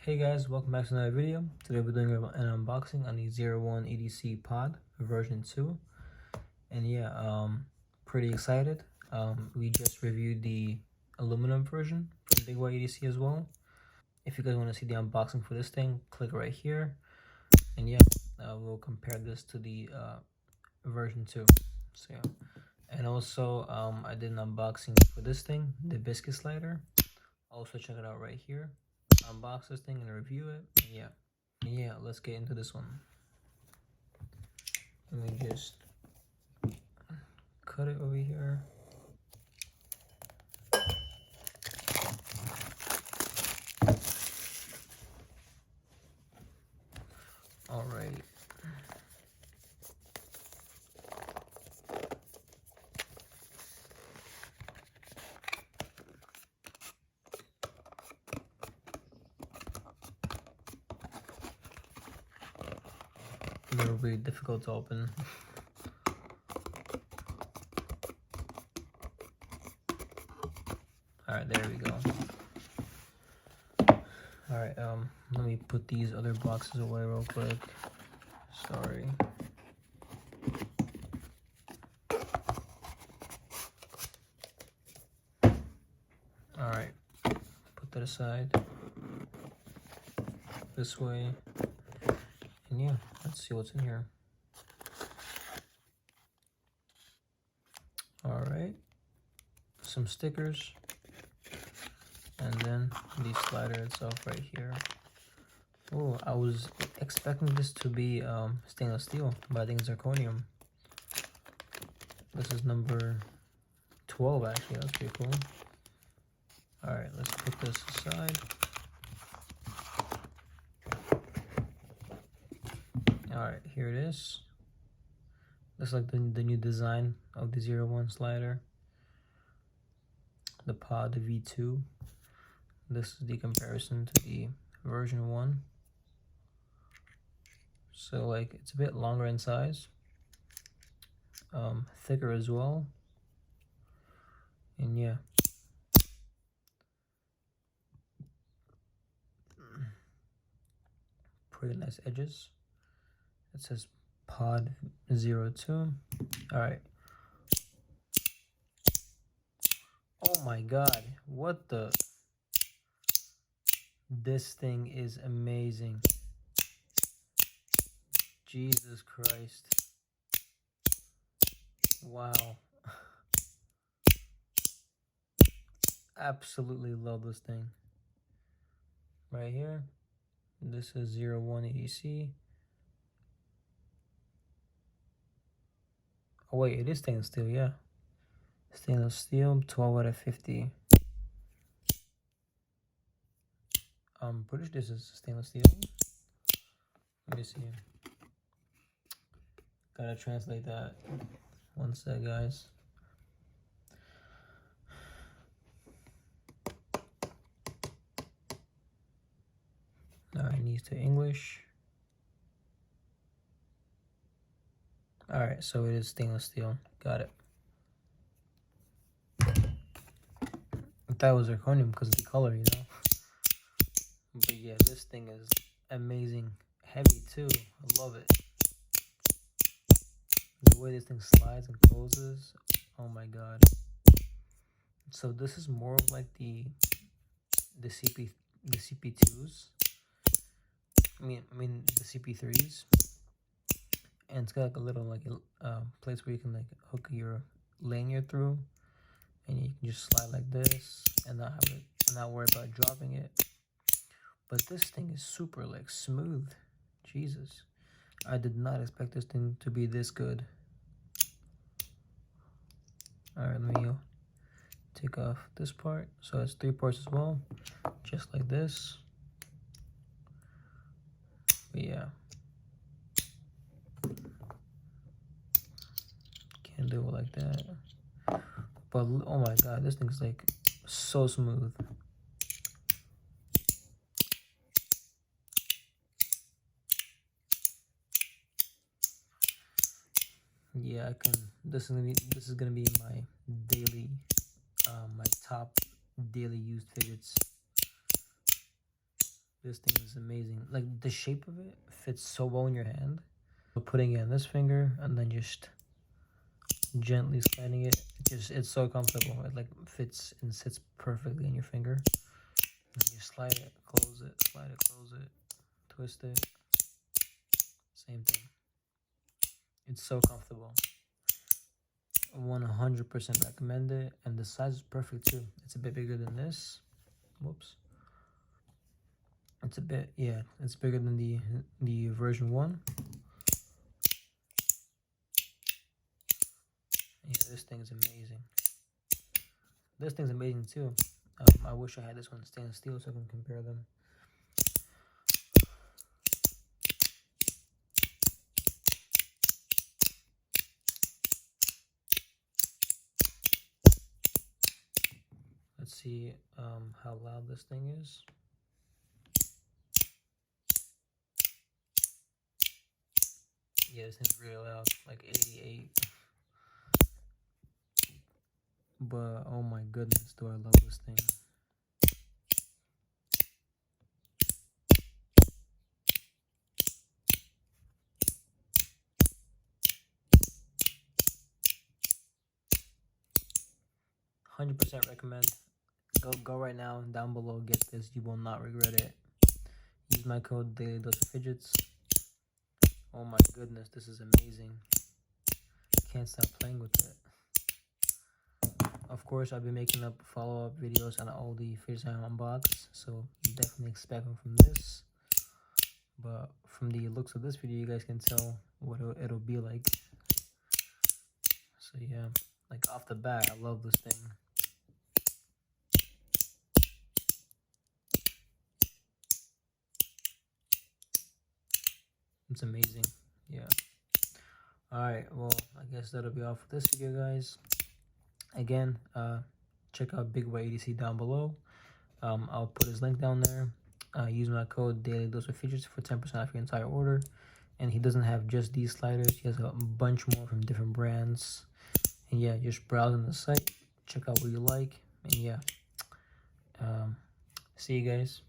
Hey guys, welcome back to another video. Today we're doing an unboxing on the 01 EDC pod version 2. And yeah, pretty excited. We just reviewed the aluminum version from Big Y EDC as well. If you guys want to see the unboxing for this thing, click right here. And yeah, we'll compare this to the version 2. So yeah. And also, I did an unboxing for this thing, the biscuit slider. Also check it out right here. Unbox this thing and review it. And yeah, let's get into this one. Let me just cut it over here. All right. They're really difficult to open. All right, there we go. All right, let me put these other boxes away real quick. Sorry. All right, put that aside. This way. And yeah, let's see what's in here. All right, some stickers. And then the slider itself right here. Oh, I was expecting this to be stainless steel, but I think it's zirconium. This is number 12 actually. That's pretty cool. All right, let's put this aside. All right, here it is. Looks like the new design of the 01 slider. The pod V2. This is the comparison to the version 1. So like it's a bit longer in size, thicker as well, and yeah, pretty nice edges. It says pod 02. All right. Oh my god, what the? This thing is amazing. Jesus Christ. Wow. Absolutely love this thing. Right here. This is 01 EDC. Oh wait, it is stainless steel, yeah. Stainless steel, 12 out of 50. I'm pretty sure this is stainless steel. Let me see. Gotta translate that. One sec, guys. Alright, needs to English. Alright, so it is stainless steel. Got it. I thought it was zirconium because of the color, you know? But yeah, this thing is amazing. Heavy too. I love it. The way this thing slides and closes. Oh my god. So this is more of like the CP2s. I mean the CP3s. And it's got like a little like place where you can like hook your lanyard through, and you can just slide like this and not worry about dropping it. But this thing is super like smooth. Jesus, I did not expect this thing to be this good. All right, let me take off this part. So it's 3 parts as well, just like this. But yeah, can't do it like that. But oh my god, this thing's like so smooth. Yeah, I can. This is gonna be my daily, my top daily used fidgets. This thing is amazing. Like, the shape of it fits so well in your hand. So putting it on this finger and then just gently sliding it, it's so comfortable. It like fits and sits perfectly in your finger. And you slide it, close it, slide it, close it, twist it. Same thing. It's so comfortable. 100% recommend it, and the size is perfect too. It's a bit bigger than this. Whoops. It's a bit, yeah, it's bigger than the version 1. Yeah, this thing is amazing. This thing's amazing too. I wish I had this one in stainless steel so I can compare them. Let's see how loud this thing is. Yeah, this thing's really loud, like 88. But oh my goodness, do I love this thing. %100% recommend. Go right now down below, get this. You will not regret it. Use my code Daily Dose of Fidgets. Oh my goodness, this is amazing. Can't stop playing with it. Of course, I'll be making up follow-up videos on all the fidgets I unbox, so definitely expect them from this. But from the looks of this video, you guys can tell what it'll be like. So yeah, like off the bat, I love this thing. It's amazing. Yeah. Alright, well, I guess that'll be all for this video, guys. Again, check out Big White EDC down below. I'll put his link down there. Use my code Daily Dose of Fidgets for 10% off your entire order. And he doesn't have just these sliders. He has a bunch more from different brands. And yeah, just browse on the site. Check out what you like. And yeah. See you guys.